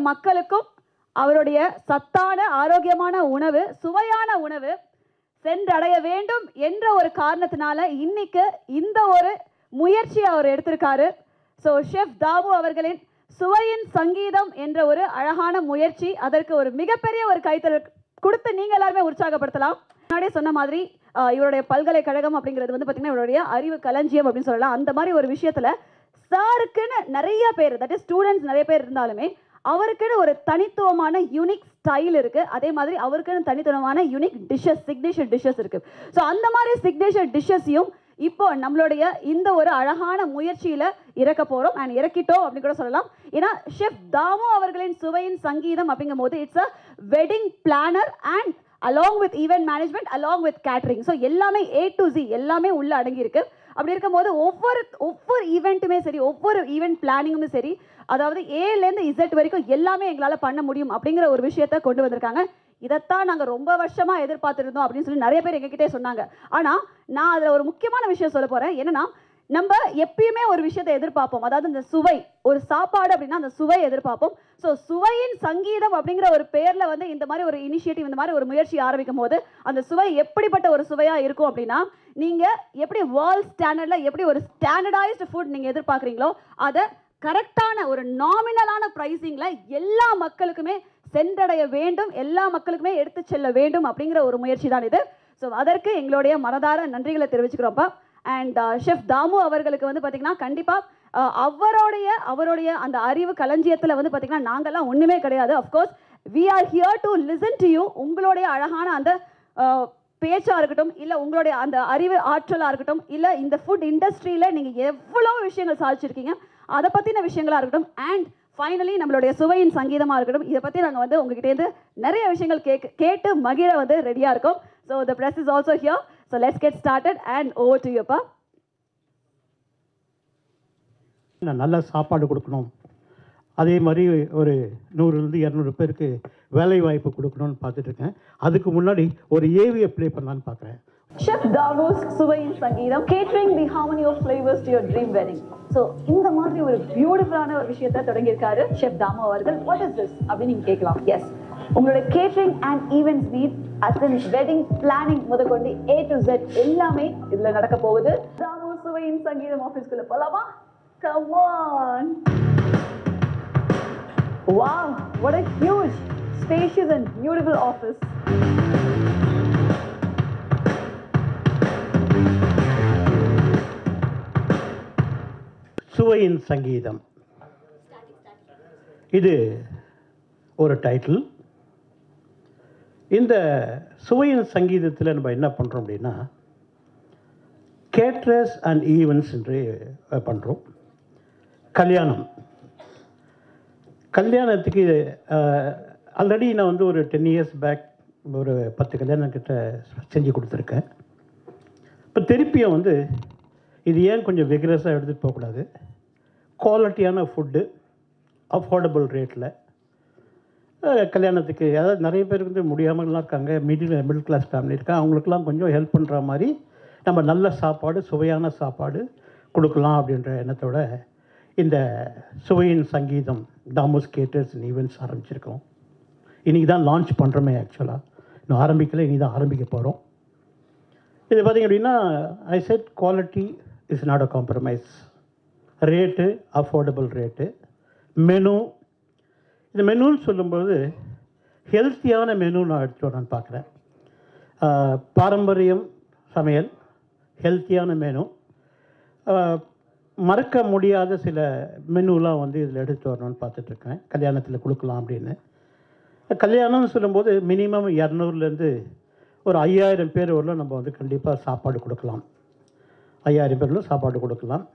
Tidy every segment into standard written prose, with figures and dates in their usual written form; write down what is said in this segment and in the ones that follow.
மக்களுக்கும் அவருடைய சத்தான ஆரோக்கியமான உணவு, சுவையான உணவு சென்றடைய வேண்டும் என்ற ஒரு காரணத்தினால இன்னைக்கு இந்த ஒரு முயற்சி அவர் எடுத்திருக்காரு. ஸோ ஷெஃப் தாமு அவர்களின் சுவையின் சங்கீதம் என்ற ஒரு அழகான முயற்சி, அதற்கு ஒரு மிகப்பெரிய ஒரு கைத்தறல் கொடுத்து நீங்கள் எல்லாருமே உற்சாகப்படுத்தலாம். முன்னாடியே சொன்ன மாதிரி இவருடைய பல்கலைக்கழகம் அப்படிங்கிறது வந்து பார்த்தீங்கன்னா இவருடைய அறிவு களஞ்சியம் அப்படின்னு சொல்லலாம். அந்த மாதிரி ஒரு விஷயத்தில் சாருக்குன்னு நிறைய பேர், தட் இஸ் ஸ்டூடெண்ட்ஸ் நிறைய பேர் இருந்தாலுமே அவருக்குன்னு ஒரு தனித்துவமான யூனிக் ஸ்டைல் இருக்குது. அதே மாதிரி அவருக்குன்னு தனித்துவமான யூனிக் டிஷ்ஷஸ், சிக்னேச்சர் டிஷ்ஷஸ் இருக்குது. ஸோ அந்த மாதிரி சிக்னேச்சர் டிஷ்ஷஸையும் இப்போ நம்மளுடைய இந்த ஒரு அழகான முயற்சியில் இறக்க போகிறோம் அண்ட் இறக்கிட்டோம் அப்படின்னு கூட சொல்லலாம். ஏன்னா ஷெஃப் தாமு அவர்களின் சுவையின் சங்கீதம் அப்படிங்கும் போது it's a wedding planner and along with event management, along with catering. So எல்லாமே A to Z எல்லாமே உள்ளே அடங்கியிருக்கு. அப்படி இருக்கும்போது ஒவ்வொரு ஈவெண்ட்டுமே சரி, ஒவ்வொரு ஈவெண்ட் பிளானிங்குமே சரி, அதாவது ஏலேருந்து இசட் வரைக்கும் எல்லாமே எங்களால் பண்ண முடியும் அப்படிங்கிற ஒரு விஷயத்தை கொண்டு வந்திருக்காங்க. இதைத்தான் நாங்கள் ரொம்ப வருஷமாக எதிர்பார்த்துருந்தோம் அப்படின்னு சொல்லி நிறைய பேர் எங்ககிட்டே சொன்னாங்க. ஆனால் நான் அதில் ஒரு முக்கியமான விஷயம் சொல்ல போகிறேன். என்னன்னா, நம்ம எப்பயுமே ஒரு விஷயத்தை எதிர்பார்ப்போம், அதாவது இந்த சுவை, ஒரு சாப்பாடு அப்படின்னா அந்த சுவை எதிர்பார்ப்போம். ஸோ சுவையின் சங்கீதம் அப்படிங்கிற ஒரு பேரில் வந்து இந்த மாதிரி ஒரு இனிஷியேட்டிவ், இந்த மாதிரி ஒரு முயற்சி ஆரம்பிக்கும் போது அந்த சுவை எப்படிப்பட்ட ஒரு சுவையாக இருக்கும் அப்படின்னா, நீங்கள் எப்படி வேர்ல்ட் ஸ்டாண்டர்டில் எப்படி ஒரு ஸ்டாண்டர்டைஸ்டு ஃபுட் நீங்கள் எதிர்பார்க்குறீங்களோ அதை கரெக்டான ஒரு நாமினலான ப்ரைஸிங்கில் எல்லா மக்களுக்குமே சென்றடைய வேண்டும், எல்லா மக்களுக்குமே எடுத்து செல்ல வேண்டும் அப்படிங்கிற ஒரு முயற்சி தான் இது. ஸோ அதற்கு எங்களுடைய மனதார நன்றிகளை தெரிவிச்சுக்கிறோம்ப்பா. அண்ட் ஷெஃப் தாமு அவர்களுக்கு வந்து பார்த்திங்கன்னா கண்டிப்பாக அவருடைய அந்த அறிவு களஞ்சியத்தில் வந்து பார்த்திங்கன்னா நாங்கள்லாம் ஒன்றுமே கிடையாது. Of course we are here to listen to you. உங்களுடைய அழகான அந்த பேச்சாக இருக்கட்டும், இல்லை உங்களுடைய அந்த அறிவு ஆற்றலாக இருக்கட்டும், இல்லை இந்த ஃபுட் இண்டஸ்ட்ரியில் நீங்கள் எவ்வளோ விஷயங்கள் சாதிச்சிருக்கீங்க அதை பற்றின விஷயங்களாக இருக்கட்டும், அண்ட் ஃபைனலி நம்மளுடைய சுவையின் சங்கீதமாக இருக்கட்டும், இதை பற்றி நாங்கள் வந்து உங்ககிட்டேருந்து நிறைய விஷயங்கள் கேட்டு மகிழ வந்து ரெடியாக இருக்கோம். So the press is also here. So let's get started and over to யூப்பா. நல்ல சாப்பாடு கொடுக்கணும், அதே மாதிரி ஒரு 100-200 பேருக்கு வேலை வாய்ப்பு கொடுக்கணும்னு பார்த்துட்ருக்கேன். அதுக்கு முன்னாடி ஒரு ஏவியை ப்ளே பண்ணலான்னு பார்க்குறேன். ஷெஃப் தாமுஸ் சுவையின் சங்கீதம், catering the harmony of flavors to your dream wedding. So இந்த மாதிரி ஒரு பியூட்டிஃபுல்லான ஒரு விஷயத்தை தொடங்கியிருக்காரு ஷெஃப் தாமு அவர்கள். வாட் இஸ் திஸ் அப்படின்னு நீங்கள் கேட்கலாம். எஸ், உங்களோட கேட்டரிங் அண்ட் ஈவெண்ட்ஸ் நீட் அசன் வெட்டிங் பிளானிங் முதற்கொண்டு A to Z எல்லாமே இதில் நடக்க போகுது. தாமு சுவையின் சங்கீதம் ஆஃபீஸ்க்குள்ள போகலாமா? Come on! Wow, what a huge, spacious and beautiful office. சுவையின் சங்கீதம், இது ஒரு டைட்டில். இந்த சுவையின் சங்கீதத்தில் நம்ம என்ன பண்ணுறோம் அப்படின்னா, கேட்ரஸ் அண்ட் ஈவெண்ட்ஸ் என்று பண்ணுறோம். கல்யாணத்துக்கு ஆல்ரெடி நான் வந்து ஒரு 10 years பேக் ஒரு 10 கல்யாணம் கிட்ட செஞ்சு கொடுத்துருக்கேன். இப்போ திருப்பியும் வந்து இது ஏன் கொஞ்சம் விகரஸாக எடுத்துகிட்டு போகக்கூடாது, குவாலிட்டியான ஃபுட்டு அஃபோர்டபுள் ரேட்டில் கல்யாணத்துக்கு, அதாவது நிறைய பேருக்கு வந்து முடியாமலாம் இருக்காங்க, மிடில் கிளாஸ் ஃபேமிலி இருக்காங்க, அவங்களுக்கெல்லாம் கொஞ்சம் ஹெல்ப் பண்ணுற மாதிரி நம்ம நல்ல சாப்பாடு, சுவையான சாப்பாடு கொடுக்கலாம் அப்படின்ற எண்ணத்தோட இந்த சுவையின் சங்கீதம் தாமுஸ் கேட்டர்ஸ் அண்ட் ஈவெண்ட்ஸ் ஆரம்பிச்சிருக்கோம். இன்றைக்கி தான் லான்ச் பண்ணுறோமே, ஆக்சுவலாக இன்னும் ஆரம்பிக்கல, இனி தான் ஆரம்பிக்க போகிறோம். இது பார்த்திங்க அப்படின்னா, ஐ set quality is not a compromise, rate affordable rate, menu. இந்த மெனுன்னு சொல்லும்போது ஹெல்த்தியான மெனு நான் எடுத்துகிட்டு நான் பார்க்குறேன். பாரம்பரியம் சமையல், ஹெல்த்தியான மெனு, மறக்க முடியாத சில மெனுலாம் வந்து இதில் எடுத்து வரணும்னு பார்த்துட்ருக்கேன், கல்யாணத்தில் கொடுக்கலாம் அப்படின்னு. கல்யாணம்னு சொல்லும்போது மினிமம் 200லேருந்து ஒரு 5000 பேர் வரலும் நம்ம வந்து கண்டிப்பாக சாப்பாடு கொடுக்கலாம். 5000 பேரில் சாப்பாடு கொடுக்கலாம்.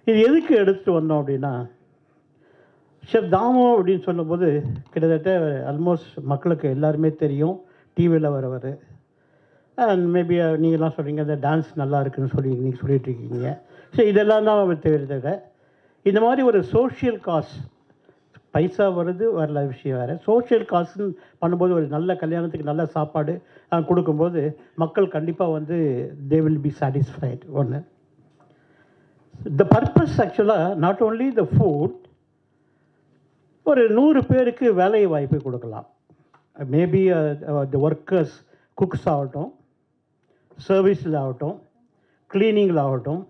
இது எதுக்கு எடுத்துகிட்டு வந்தோம் அப்படின்னா, ஷெஃப் தாமு அப்படின்னு சொல்லும்போது கிட்டத்தட்ட ஆல்மோஸ்ட் மக்களுக்கு எல்லாருமே தெரியும், டிவியில் வரவர். அண்ட் மேபி நீங்கள்லாம் சொல்கிறீங்க இந்த டான்ஸ் நல்லா இருக்குதுன்னு சொல்லி நீங்கள் சொல்லிகிட்ருக்கீங்க. ஸோ இதெல்லாம் தான் தவிர இந்த மாதிரி ஒரு சோஷியல் காஸ், பைசா வருது வரல விஷயம் வேறு, சோஷியல் காசுன்னு பண்ணும்போது ஒரு நல்ல கல்யாணத்துக்கு நல்ல சாப்பாடு கொடுக்கும்போது மக்கள் கண்டிப்பாக வந்து தே வில் பி சாட்டிஸ்ஃபைட். ஒன்று, த பர்பஸ் ஆக்சுவலாக நாட் ஓன்லி த ஃபுட், ஒரு 100 பேருக்கு வேலை வாய்ப்பு கொடுக்கலாம். மேபி த ஒர்க்கர்ஸ், குக்ஸ் ஆகட்டும், சர்வீஸில் ஆகட்டும், க்ளீனிங்கில் ஆகட்டும்,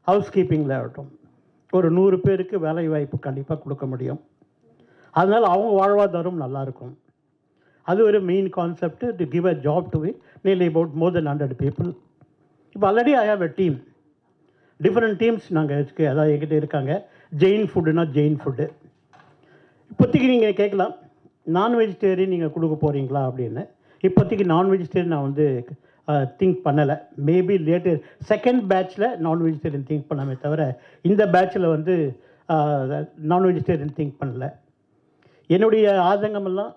ஹவுஸ் கீப்பிங்கில் ஆகட்டும், ஒரு 100 பேருக்கு வேலை வாய்ப்பு கண்டிப்பாக கொடுக்க முடியும். அதனால் அவங்க வாழ்வாதாரம் நல்லாயிருக்கும். அது ஒரு main concept, to give a job to nearly about more than 100 people. இப்போ already I have a team, different teams நாங்கள் அதாவது என்கிட்ட இருக்காங்க. ஜெயின் ஃபுட்டுனா ஜெயின் ஃபுட்டு. இப்போதைக்கு நீங்கள் கேட்கலாம், நான் வெஜிடேரியன் நீங்கள் கொடுக்க போகிறீங்களா அப்படின்னு. இப்போதைக்கு நான் வெஜிடேரியன் நான் வந்து திங்க் பண்ணலை. மேபி லேட்டர் செகண்ட் பேட்ச்சில் நான் வெஜிடேரியன் திங்க் பண்ணாமே தவிர இந்த பேட்சில் வந்து நான் வெஜிடேரியன் திங்க் பண்ணலை. என்னுடைய ஆதங்கமெல்லாம்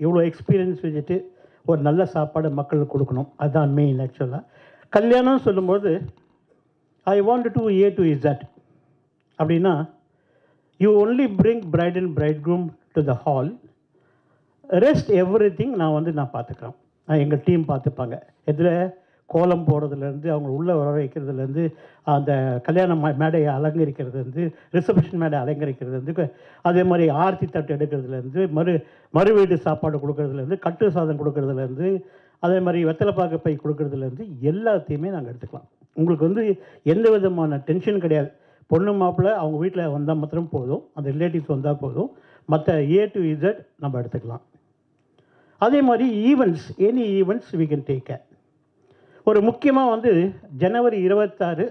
இவ்வளோ எக்ஸ்பீரியன்ஸ் வச்சுட்டு ஒரு நல்ல சாப்பாடு மக்களுக்கு கொடுக்கணும், அதுதான் மெயின். ஆக்சுவலாக கல்யாணம் சொல்லும்போது I want to A to Z அப்படின்னா, you only bring bride and bridegroom to the hall, rest everything நான் பார்த்துக்கிறேன். எங்கள் டீம் பார்த்துப்பாங்க. இதில் கோலம் போடுறதுலேருந்து, அவங்க உள்ளே வர வைக்கிறதுலேருந்து, அந்த கல்யாண மேடையை அலங்கரிக்கிறதுலேருந்து, ரிசப்ஷன் மேடை அலங்கரிக்கிறதுலேருந்து, அதே மாதிரி ஆர்த்தி தட்டு எடுக்கிறதுலேருந்து, மறு வீட்டு சாப்பாடு கொடுக்கறதுலேருந்து, கட்டு சாதம் கொடுக்கறதுலேருந்து, அதே மாதிரி வெத்தலைப்பாக்கு பை கொடுக்கறதுலேருந்து எல்லாத்தையுமே நாங்கள் எடுத்துக்கலாம். உங்களுக்கு வந்து எந்த விதமான டென்ஷன் கிடையாது. பொண்ணு மாப்பிள்ளை அவங்க வீட்டில் வந்தால் மாத்திரம் போதும், அந்த ரிலேட்டிவ்ஸ் வந்தால் போதும், மற்ற A to Z நம்ம எடுத்துக்கலாம். அதே மாதிரி events, any events we can take care. ஒரு முக்கியமாக வந்து ஜனவரி 26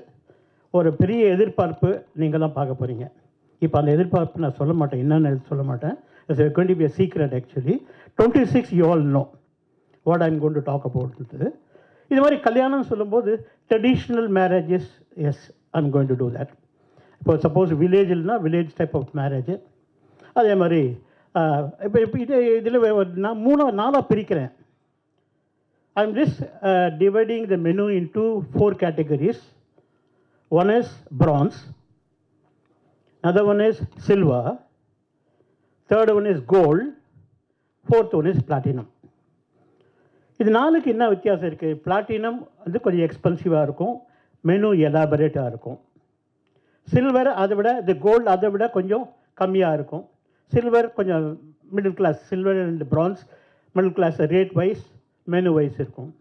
ஒரு பெரிய எதிர்பார்ப்பு நீங்கள்லாம் பார்க்க போகிறீங்க. இப்போ அந்த எதிர்பார்ப்பு நான் சொல்ல மாட்டேன், என்னென்னு சொல்ல மாட்டேன். It's going to be a secret actually. 26 you all know what I'm going to talk about. இது மாதிரி கல்யாணம் சொல்லும்போது traditional marriages, yes I'm going to do that. இப்போ சப்போஸ் வில்லேஜில்னா வில்லேஜ் டைப் ஆஃப் மேரேஜ். அதே மாதிரி இப்போ இதில் நான் 4 பிரிக்கிறேன். I'm just dividing the menu into 4 categories. One is bronze, another one is silver, third one is gold, fourth one is platinum. இது 4க்கு என்ன வித்தியாசம் இருக்குது? பிளாட்டினம் வந்து கொஞ்சம் எக்ஸ்பென்சிவாக இருக்கும், மெனு எலாபரேட்டாக இருக்கும். சில்வர் அதை விட, இந்த கோல்டு அதை விட கொஞ்சம் கம்மியாக இருக்கும். சில்வர் கொஞ்சம் middle class, silver and bronze middle class rate wise, menu wise இருக்கும்.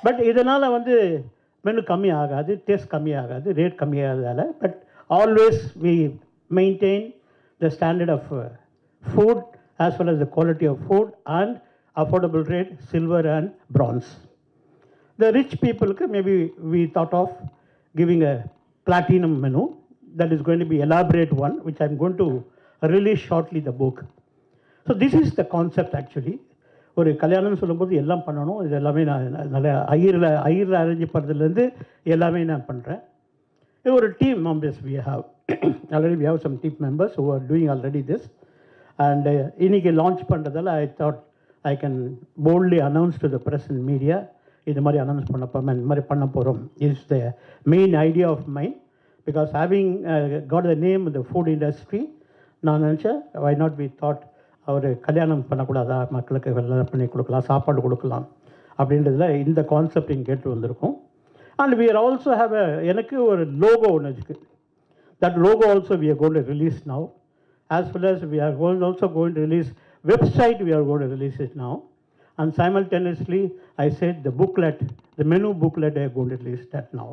பட் இதனால் வந்து மெனு கம்மி ஆகாது, டேஸ்ட் கம்மி ஆகாது, ரேட் கம்மியாகிறதால. But always we maintain the standard of food as well as the quality of food and affordable rate, silver and bronze. The rich people, maybe we thought of giving a platinum menu that is going to be elaborate one, which I'm going to release shortly the book. So this is the concept actually. ஒரு கல்யாணம் சொல்லும்போது எல்லாம் பண்ணணும். இது எல்லாமே நான் நல்ல ஐயரில் arrange பண்ணுறதுலேருந்து எல்லாமே நான் பண்ணுறேன். இது ஒரு team members we have already we have some team members who are doing already this. And இன்னைக்கு லான்ச் பண்ணுறதால I thought I can boldly announce to the press and media, இது மாதிரி அனௌன்ஸ் இந்த மாதிரி பண்ண போகிறோம். Is the main idea of mind. Because having got the name இந்த food industry, நான் நினச்சேன் why not we thought our கல்யாணம் பண்ணக்கூடாதா, மக்களுக்கு வெள்ளம் பண்ணி கொடுக்கலாம், சாப்பாடு கொடுக்கலாம் அப்படின்றதுல இந்த கான்செப்ட் இங்கே கேட்டு வந்திருக்கோம். And we are also have a, எனக்கு ஒரு லோகோ ஒன்று இருக்குது. That logo also we are going to release now. As well as we are also going to release website, we are going to release it now. And simultaneously, I said the booklet, the menu booklet, I am going to release that now.